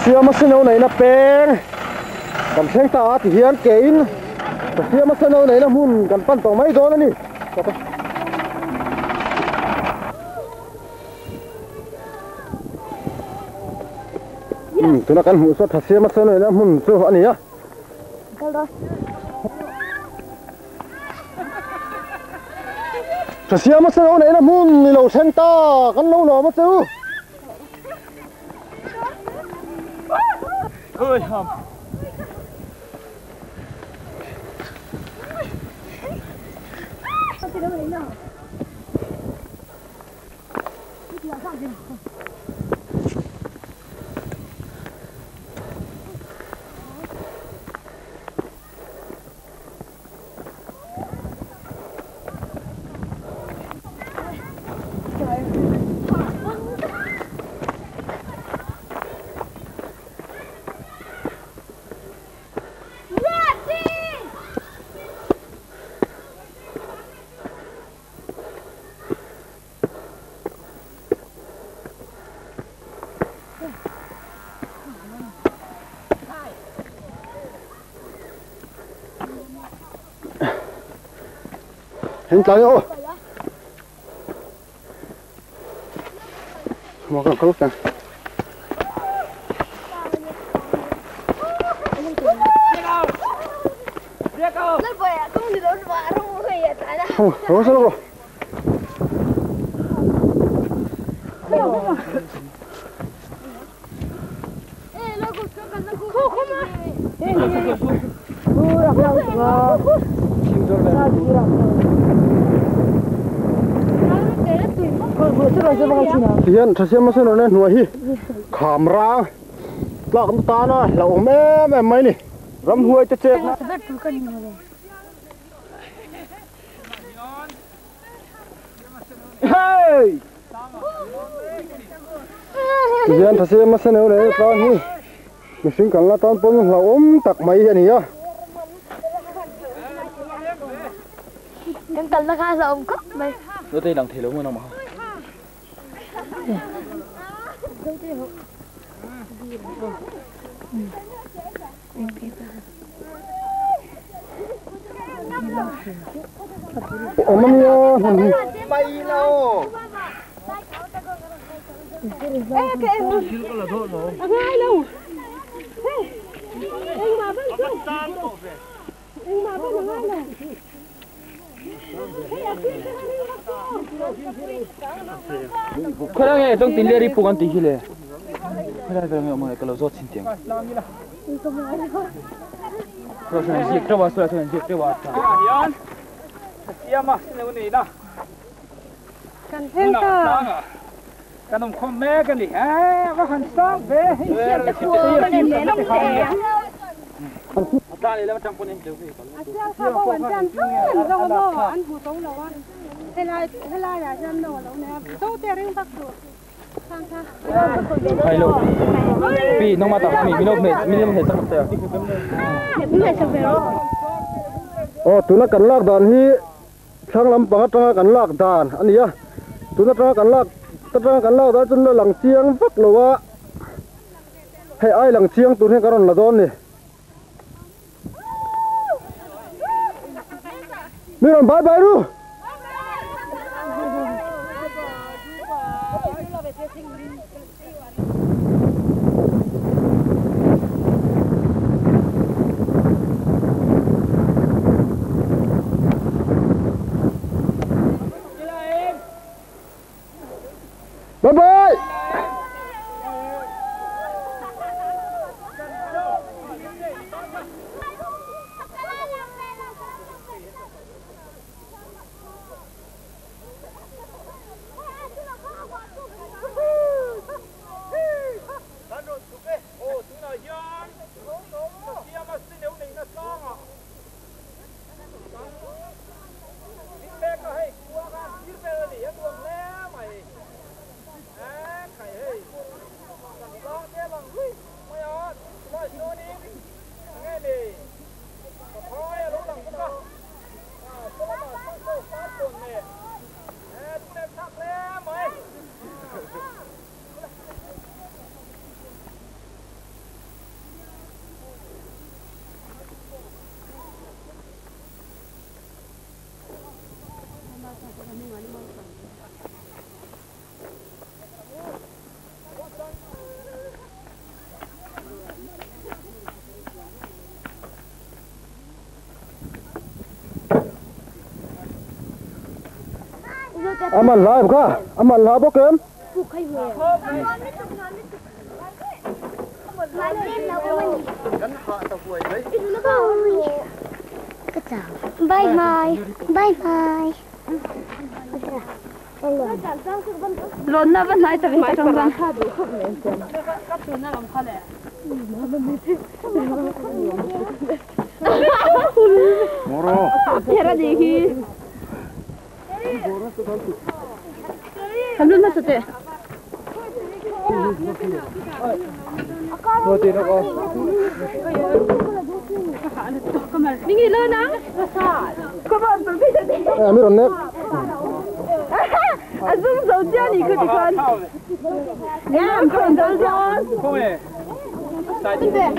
xia mà xin này là bèn cầm sen ta thì hiền kén xia mà xin này là mun cầm pan tàu máy đó nè tụi nó cần hụt xuất thật xia mà xin này là mun chưa họ nè á thật xia mà xin này là mun lẩu sen ta cần lâu nó mà chưa ơi hầm hình trái ô một con cút nè không sao đâu hiện thật sự mà sao nó nuôi hi khảm ra lọ cũng ta nó lẩu mẹ mấy nè rắm huôi chết chết hey hiện thật sự mà sao nó đấy con hi mình xin cần là con bông lẩu tặc mấy vậy nhỉ em cần là khai lẩu cốc mày đôi tay đằng thì lỗ mà Ông nhớ bay đâu cái em ngay đâu anh mà vẫn ngay này khơi nghe trong tin lê đi phụ con tí khi lê khơi đây về mọi cái lỗ rót xin tiếng rồi cho nên giết vào rồi cho nên giết vào hiền xia mà xin lỗi này đó cần thêm ta cái nông không mẹ cái này à có hành sáng về xia cái cua cái này nó đẻ ta này là trăm con em chịu gì xia sao có hoàn toàn không đâu đâu ăn hủ tấu đâu ăn thế là là chân đâu đâu nè tấu tè riêng bắt được sang sang hay luôn vì nó mà tập mình nó hết tập tè tụi nó cần lạc đàn hi sang lắm bằng trăng cần lạc đàn anh nhá tụi nó trăng cần lạc đó chân nó lằng chiang vắt lỗ á hay ai lằng chiang tụi nó cái là đòn nè mình bye bye luôn bye bye aman la em ka aman la bốc em bye bye bye bye lon na ban nai ta ri trong ban moro era di hi Hamdun na sate thôi thì nó có Mingi lo na Come on em biết rồi nè Azum zo jia ni ke di kan Ya kon do zo Không hề. Sai đi. Sai.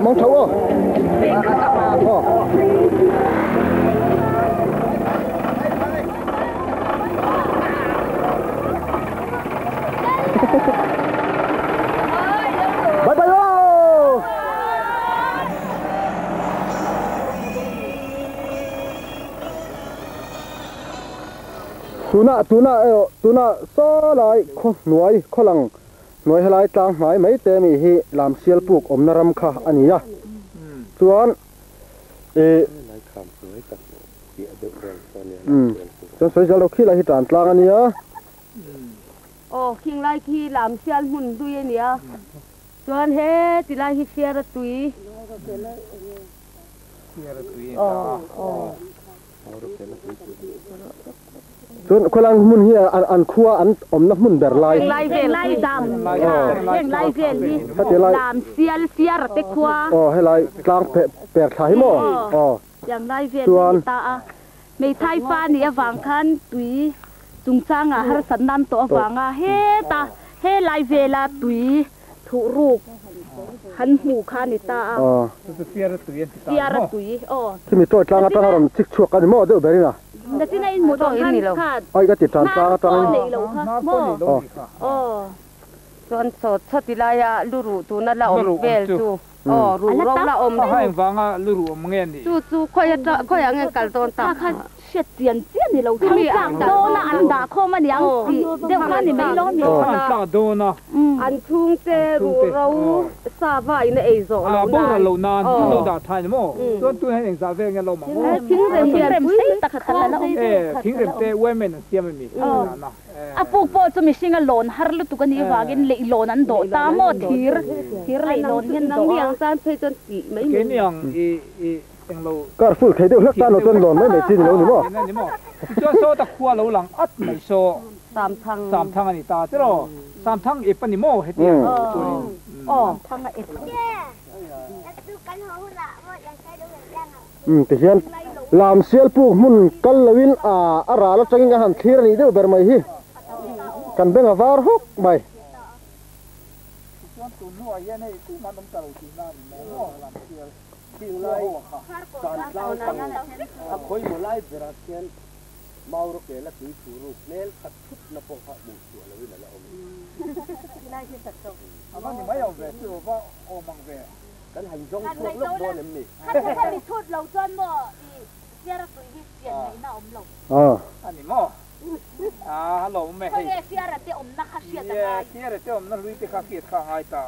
mong cháu bye bye tuna so lại kho nuôi kho lăng nuôi hay lại tang mai mấy tên mi hi làm sial puk naram kha ania chuan chuan soi jalo khi lại hi tan tlang ania King lai khi làm sial hun duye nia chuan he ti lai hi fiara tui chuan kho lang mun hi an khuwa an na mun ber lai lai dam lai vel hi làm sial siar te khwa hay lại tlang per thai mo yang lai vel ta a mei thai fa ni awang khan tui chung changa har san nan to awanga he lai vela tui thu ruk han hu kha ni ta a siar tui thì mi toi tlang atang ron chik chuak ani mo de berina na tin in mo to han kha ai ka ti tan tlang atang nei lo kha mo chuan so chotilaya luru tu na la om vel chu ru ro la om Hai vanga luru mengen ni. chu khoi ang kal ton ta kha shet tian ni lo thang chang do na an da kho ma niang ti de kha ni mai lo ni Sa do na. an thung te ru ro sa vai na ei zo À bông là lâu nan, lâu đã thay nữa. Tôi hay nhận ra về nghe lâu mà. thing rem sei ta kha ta la Tiếng rem te women xem mình. a puk po chu mi singa lon har lu tu kan i wagin le lon an do ta mo thir le lon hen do niang san phei chon ti mai Cái niang em lâu. kar ful khai deu hlak tan no chon lon mai mai tin lo ni mo Ni mo. Cho số ta khua lâu lăng ắt mai số. sam thang Anh ta chứ rồi. Sam thang ít pani mo hết đi. thang a et ti hian lam sial puk mun kal lawin ara la changin han thir ni deu ber mai hi kan benga var hok bai khối một lai về ra tiền mau rồi kể là cứ chủ rục nên thật chút là phong phạm bùn chùa là vì là ông Anh thì mấy ông về chưa có ôm bằng về. cái hành rong thuốc lúc đó em nèถ้ามีชุดเราจนบ่เสียระตุยที่เสียไหนน่ะอมหลง Anh thì mo. Hello mẹ. ก็เนี่ยเสียระเตอมนักเสียตะไง Kia để cho nó lui tới khắc kiệt khang ai ta.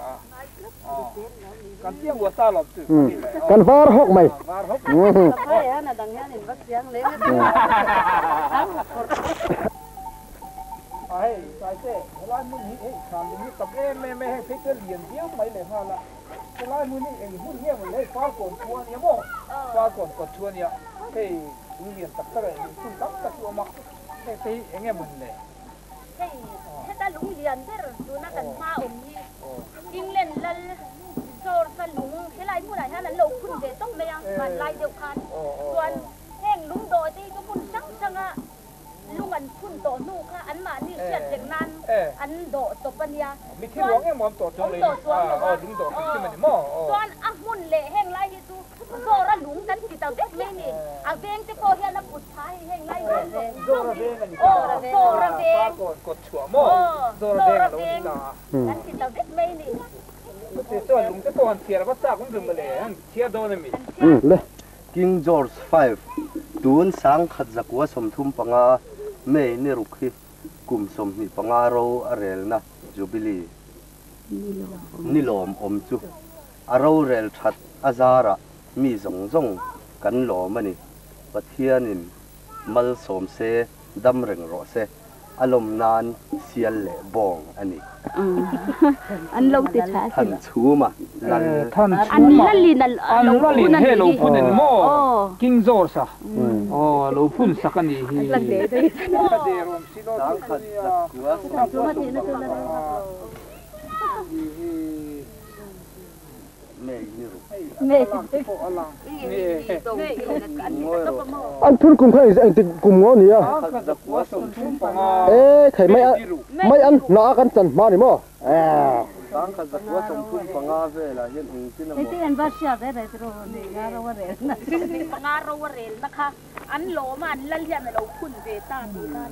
Kan tiếng của ta lọc từ. kan var hok mai Var hốc. khai ha na dang yan in bak siang le Ai, sai thế. Lai mun hi ei kham ni tập em thích cái liền tiếng mấy lời hoa là. Cái lai mun ni em mun nghe một lời phá cồn chuan nhá mo. Phá cồn chuan nhá. Hey, liền tập cái này tung tập tập chuan mà. Hey, anh em mun này. เฮ้ยถ้าลุงเรียนเด้อดูนักกันมาอมนี่อิงเล่นลันโซ về tóc mày mà lại điều khăn còn hẹn lúng đồi thì có phun sáng sáng à lúng ăn phun tổ nu ha ăn mà ni chuyện việc nan ăn độ tổ pan yaมีที่หลวงยังมอมตัวจงเลยลุงตัวที่มันมอ còn ăn mun lệ hẹn lại thì tu rồi ra lúngกันที่ตาเด็กไม่นี่เวงจะโกเฮียแล้วปุดท้ายแห่งไรโซระเวงกัน โซระเวง กดถั่วหม้อโซระเวงเรากันที่ตาเด็กไม่นี่แต่ส่วนลุงจะตัวเทียร์ภาษาของดึงมาเลยเทียร์โดนมิ เลย King George V ตูนสังขัดจักว่าสมทุมปังอาเมย์นี่รุกฮีกุมสมนิปังอาโรอเรลนะจูบิลีนิลอมอมจูอาโรเรลชัดอาซาระมีจงกันหลอมันนี่ปะเทียนินมัลสมเซดัมเริงโรเซอารมณ์นานเสียเละบองอันนี้อันลงติดแท้ ท่านชูมาลัน ท่าน อันละลินอันละลินเฮโลพุนหม้อกิงโซร์ซะอ๋อโลพุนสักนี่ฮีละเดย์สังขัดจักว่าสมทุมเมย์นี่รุกอันทุนกลุ่มใครจะติดกลุ่มงอนี่อ่ะใครไม่อันหนากันจันมาหนิมั้งสังขัดจักว่าสมทุมปังอาเวลาเห็นอิงที่นั่น ไอ้ที่อันว่าเชื่อได้เลยตรงนี้งาเราว่าเรนนะ งาโรวเรลนะคะอันโลมันละเลียนเราคุณเวตาดีนั่น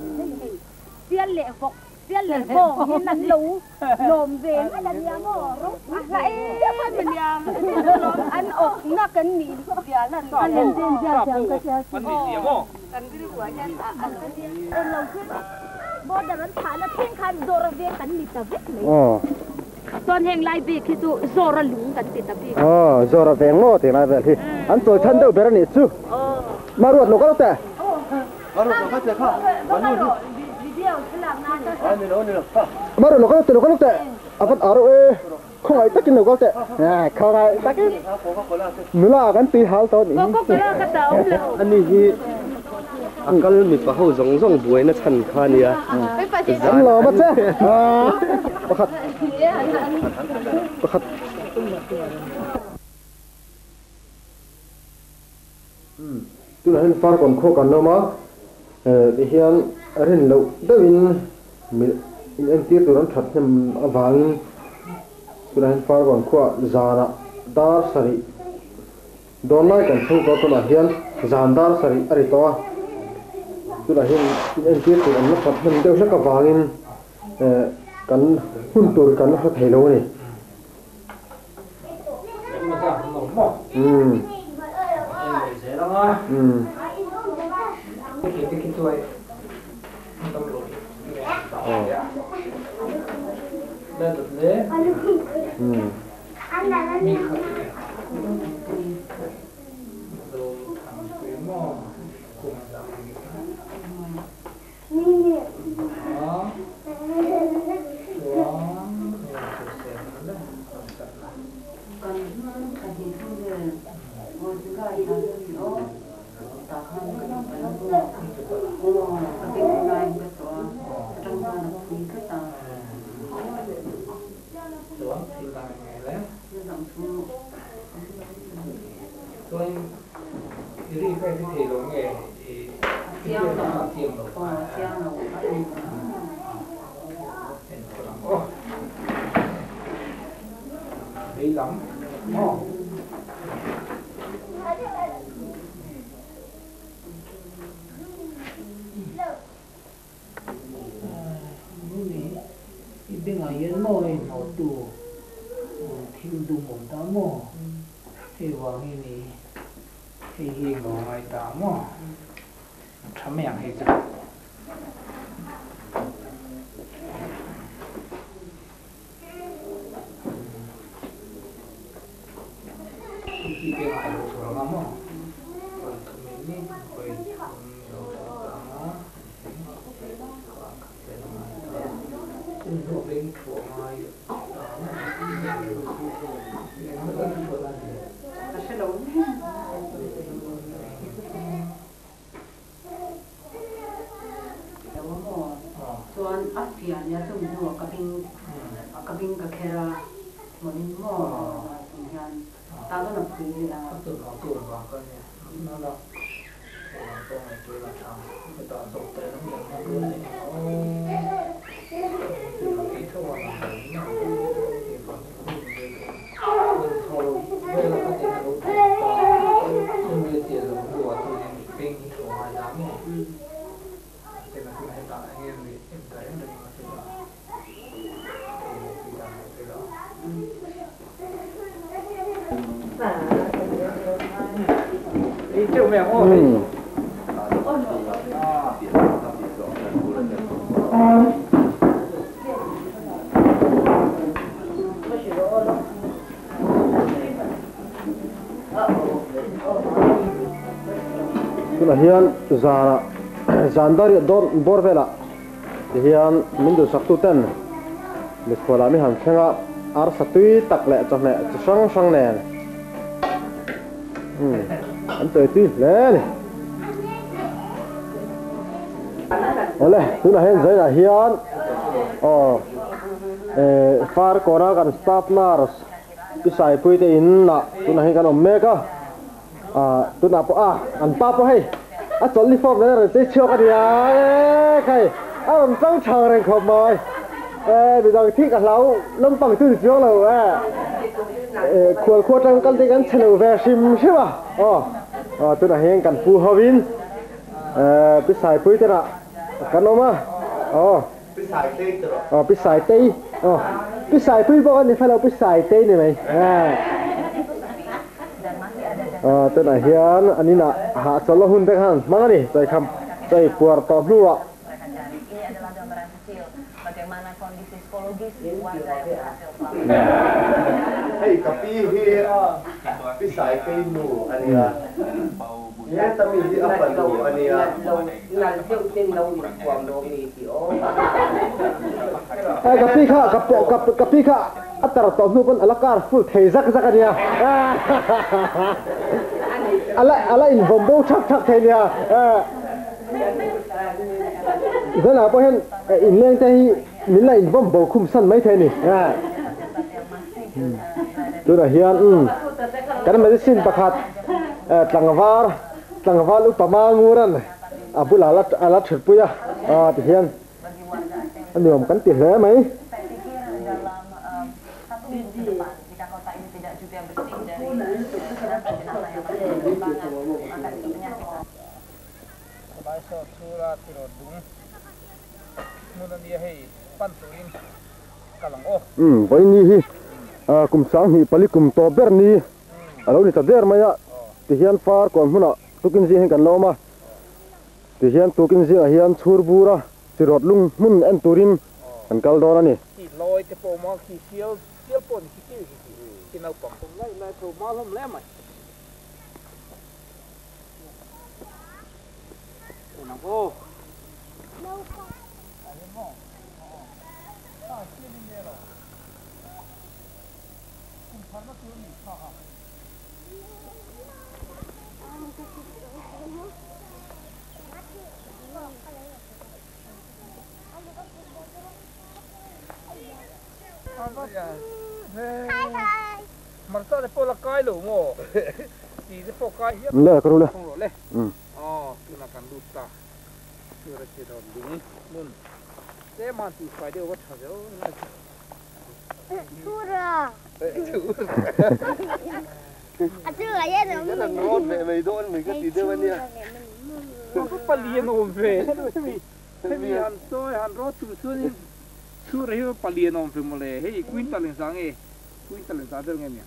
เสียเละฟกเสียเละฟกนี่นั่นรู้ลมเวงอันนี้มั้งรู้อะไรมันเป็นยังอันอกนักกันหนีเดียวนั่นอันเล่นเล่นเจ้าจังก็เจ้าสิ มันมีเสียมั้ง อันนี้หัวยันอันนี้เราขึ้นบนนั้นฐานแล้วเพ่งคันโดระเวกันนี่ตะเวกเลยตอนแห่งไลบีคือตัวโซระลุงกันติดตะบีโซระแวงโม่ติดอะไรแบบที่อันตัวฉันเดาเบรนิซูมารวดลูกก็แล้วแต่มารวดลูกก็จะข้าวันนี้มารวดลูกก็แต่อากันอารมณ์ข้างไอ้ตะกินลูกก็แต่ข้างไอ้ตะกินมือลากันตีหาตอนนี้อันนี้ที่อังกฤษมีปะเขาจงบวยนะฉันข้านี่อ่ะจังหล่อมาเจ้ประคัดตัวนั้นฟาร์ก่อนโคกันเนาะมั้งดิฉันเรียนเราได้ยินมีอันที่ตัวนั้นถัดเนี่ยวางตัวนั้นฟาร์ก่อนโคจาระดาร์สรีโดนไล่กันทั้งตัวนั้นเฮียนจานดาร์สรีอะไรตัวตัวนั้นเห็นอันที่ตัวนั้นถัดเนี่ยเดี๋ยวฉันก็วางกันหุ่นตัวกันเขาเทโลนี่กับเครามันหม้อสัญญาณ tuna hian zara zandari don borvela hian mindu saktu ten mikhola mi han thenga ar satui takle chome sang sang nen an te ti le ni ole tuna hian zaina hian far kora kan stop nars pisai puite in na tuna hian kan omega tuna po an pa po hei a choli form le re che chok ania kai am tang chang ren khop mai bị dòng thích cả lão lâm bằng tư chiếu là khuôn khuôn trong căn tin gắn channel về sim chứ mà tôi là hiện cảnh phù hợp in biết xài bưởi thế nào căn ông à biết xài tây biết xài bưởi bao nhiêu phải là biết xài tây này mày tôi là hiện anh ấy là hạ solo hun thế han mang đi tôi không tôi Puerto Rico bagaimana kondisi psikologis warga yang berhasil melakukan. Hei, tapi pisai kainu ania. Ya, tapi di apa tu ania? Ngal siu tin đâu quảng đồ mì thì ô. Kapi kha, atar to nu pun alakar full thei zak ania. Ala in bombo chak thei nia. Thế nào bố hen in lên tay mình lại in bom bầu khum sân mấy thế này tôi là hiền cái này xin bạc hạt tàng var lúc tama nguran abu ala chật puya thì hiền anh nhom cắn tiền lẽ mấy vậy ni cùng sáng hi pali cùng to ber ni alo ni ta der maya ti hian far kon huna tukin ji hen kan lo ma ti hian tukin ji a hian chhur bura sirot lung mun en turin kan kal dor ani ki loi te po ma ki sial pon ki nau pom lai pro ma lom le mai na go Marta de pola kai lo mo. Di de po kai hiap. Le ko le. Le. Tuna kan luta. Sura che do ding. Mun. Te man ti fai de wat ha jo. Sura. Sura ye no. Cái là ngon về mày đôn mình cái gì đâu anh nhỉ? Ko pa lien om ve. Mi han soi han ro tu suni. Sura hiu pa lien om ve mo le. Hei quintal en sang e. Quintal en sa del nge mi.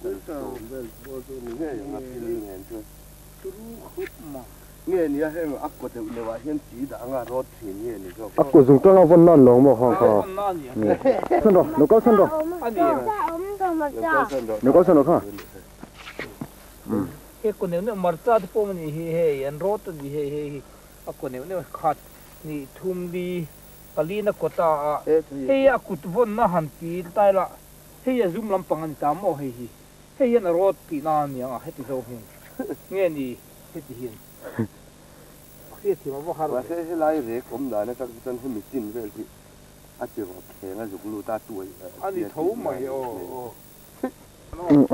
Quintal Vel, bo tu ni nghe ngap ni nghe tu. tu khut ma. Nghe ni he ak ko te le wa hian chi da nga rot thin nghe ni ko. Aku dùng tang von nan long mo hong kha Na ni. san ro no ko san ro Ani. no ko san ro kha E ko ne marta de po ni he en rot ni he a ko ne khat ni thum di palina kota he akut von na han pi tai la he zoom lam pangan ta mo he he na rot pi na ni a he ti zo hin nge ni he ti hin he ti ma bo har Wa se lai re kom da na tak tan he mi tin vel ti a che wa ke nga zuk lu ta tu ani thau mai o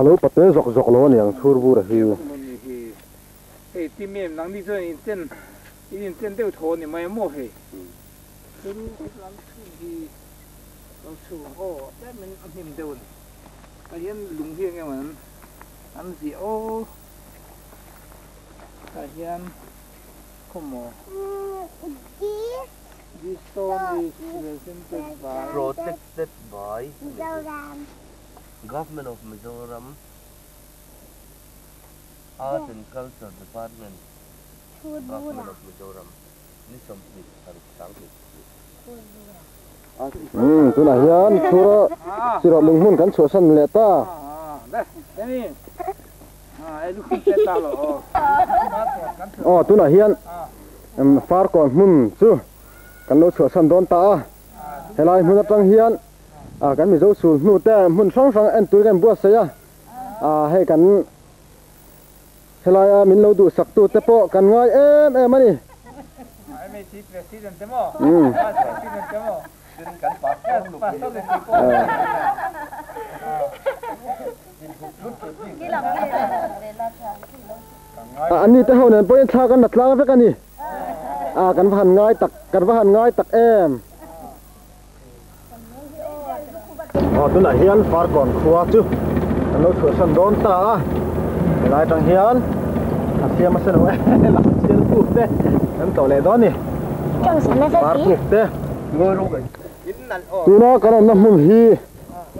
alo pate zok zok lo ni ang thur bu ra hiu hey tim em nang đi chơi in ten đều thô ni mai mo hey cứ làm thì làm chủ ô thế mình ăn hiểm đều cái hiến lùng hiên cái mà ăn gì ô cái hiến không mò this stone is represented by Protected by Government of Mizoram Art and Culture Department Government of Mizoram ni something saruk sang tu na hian thura siro lung mun kan chu san le ta đây đây đi ai lúc khi ta lo tu na hian far kon mun chu kan lo chu san don ta helai mun atang hian kan mi zo sul nu te mun sang sang en tu kan bua se ya he kan helai min lo du sak tu te po kan ngai em ani ai mấy chị president thế mà president thế mà Din kan pasal luอันนี้แต่เฮาเนี่ยบ่ได้ทากันนัดลาไปกันนี่กันผ่านง่ายตักกันผ่านง่ายตักแอมตัวไหนเฮียนฟาร์ก่อนครัวจุกันเราถือสันโดนตาหลายจังเฮียนเสียมาสนุกหลังเสียปุ๊บเด้นั่นต่อเลยดอนนี่ฟาร์ปุ๊บเด้งอรู้กันตัวน้ากันน้ำมันฮี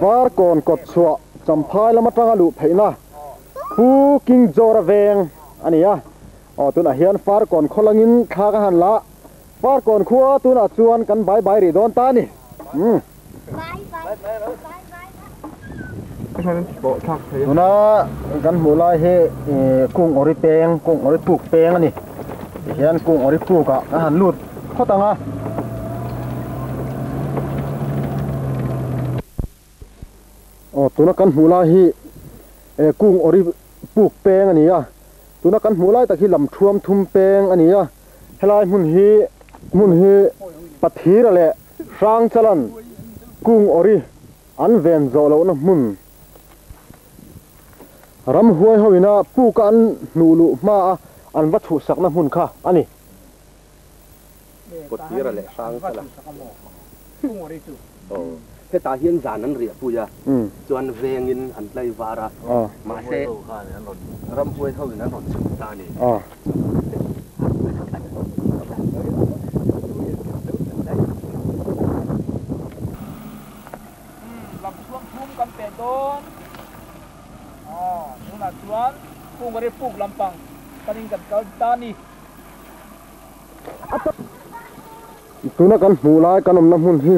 ฟาร์ก่อนกดชัวจำพายแล้วมาตั้งอาลุเพียนะผู้กิงโจระเวงอันนี้ตัวน่ะเฮียนฟาร์ก่อนคนละงินข้ากันหันละฟาร์ก่อนครัวตัวน่ะชวนกันบายรีโดนตานี่ตัวน่ะกันหมูลายเฮกุ้งอริเปงกุ้งอริปลูกเปงอันนี้เฮียนกุ้งอริปลูกอาหารลูดข้อตังตัวนักกันหูลายกุ้งอริปลูกแปงอันนี้ตัวนักกันหูลายตะกี้ลำท่วมทุ่มแปงอันนี้ให้ลายมุนฮีปัดทีระแหละสร้างจรันกุ้งอริอันเวนโจแล้วนะมุนรำหวยเขาวินาปลูกกันหนูลุมาอันวัตถุสักนะมุนค่ะอันนี้ กดทีระแหละสร้างจรัน กุ้งอะไรจุ เฮตาเฮียนจานันเรียปุยจวนเวงินอันไลวาระมาเซรำพวยเท่านั้นรถสุดตานี่ลำช่วงทุ่มกันเป็ดโดนนู่นน่ะชวนกุ้งอะไรปลูกลำปังกันยิงกันเกาตานี่ตัวนักกันหมูลายกันน้ำมุนฮี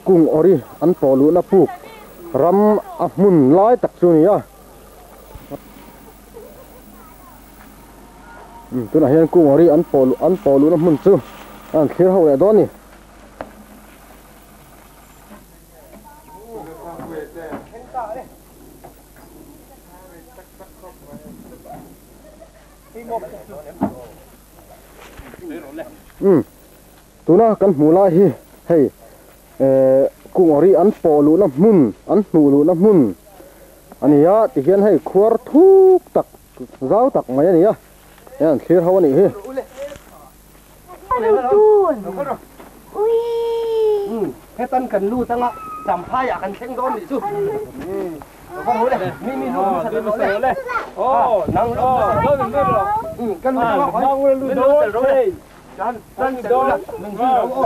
กุ้งอริอันปอลุนะปลูกรำมุนลายตักซูนี่ตัวไหนเห็นกุ้งอริอันปอลุนะมุนซูอันเขียวเขาเลยดอนนี่ตัวน่ะกันหมูลายฮีเฮ้กุ้งอริอันปอลุน้ำมุนอันหนูลุน้ำมุนอันนี้ที่เขียนให้ขวดทุกตักเจ้าตักมาอย่างนี้เนี่ยเขียนเขาว่านี่เฮ้ให้ตั้งกันลู่ตั้งละจำผ้าอยากกันเช่งโดนดิจุก็รู้เลยมีรู้สัตว์รู้เลยโอ้นั่งโอ้โดนเลยกันรู้ว่านั่งรู้โดนเลยจันโดนมึงรู้โอ้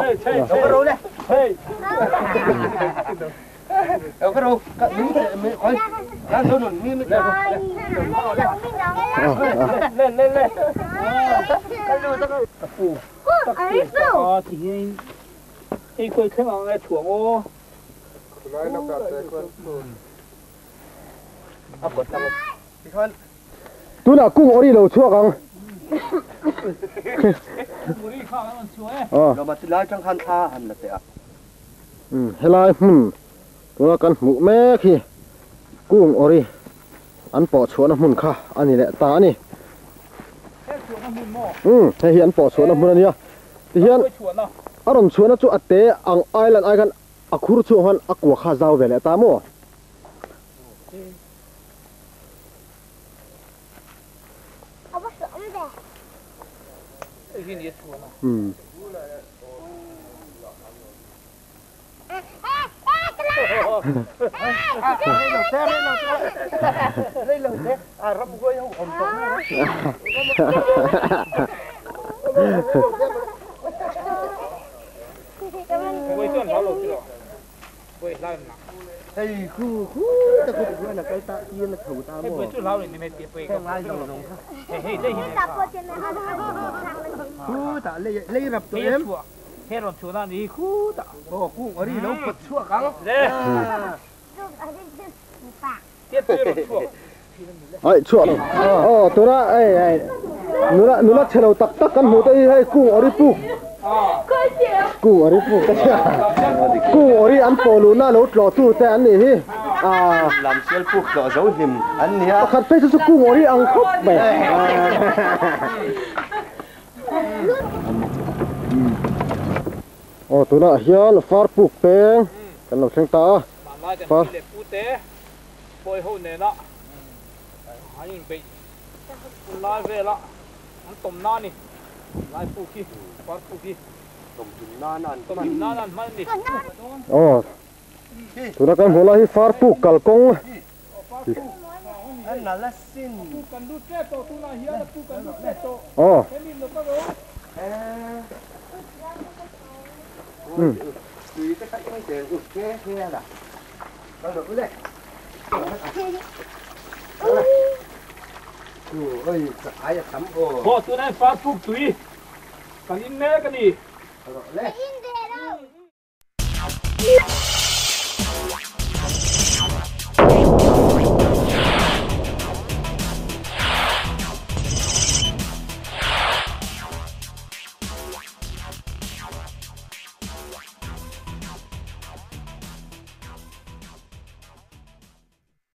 ก็รู้เลยเฮ้ยก็รู้ก็มีมีคอยนั่งโดนมีไม่ได้เล่นกันรู้สักปูทีนี้ไอ้คนข้างหลังไอ้ถั่วโอ้ตัวน่ะกุ้งอริเราชั่วกังเรามาติลายจังคันท่าหันละเตะเฮลายตัวกันหมูแม่ขี้กุ้งอริอันปอชวนน้ำมุนค่ะอันนี้แหละตานี่ให้เห็นปอชวนน้ำมุนอันนี้ที่เห็นอารมณ์ชวนนะจู่อัดเตะอังไอลันไอกันอักขุรชวนอักวัวข้าเจ้าเวลตาโม่ ไอ้ที่นี่ชัวร์นะ đây là thế à rắp quay không ổn tóc nữa quay chuyện lão lột chưa quay lại mà hey khu ta có được là cái ta kia là thủ ta mua quay chuyện lão này mày tiếp quay không ai đâu đâu hey đây khu ta lấy rập tụi em hey rồi chỗ nào đi khu ta ô khu ở đi đâu bật xua căng đây tiếp rồi chỗ ai chuột tôi đã ai nó đã chờ tắc tắc căn hộ đây hay cung ở đi pu cung ở đi pu cung ở đi ăn bò luôn na lẩu lẩu tu thế anh này làm xel pu lẩu dấu hiểm anh nhá khát phê số cung ở đi ăn khóc bè tôi đã hiểu là phar pu beng cái lẩu xanh ta phar bồi hậu này đó anh bị lai về đó anh tôm na nè lai phụ kia phar phụ kia tôm na mà đi tôi đã cái hồ là phar pu cào công anh là xin phụ cần đút cái tổ tu na hiền là phụ cần đút cái tổ cái mình nó có đâu tùy cái cách cái tiền cái là nó được đấy ơi ai sắm ô tôi này phá phục tùy cái in nè cái gì lên In there.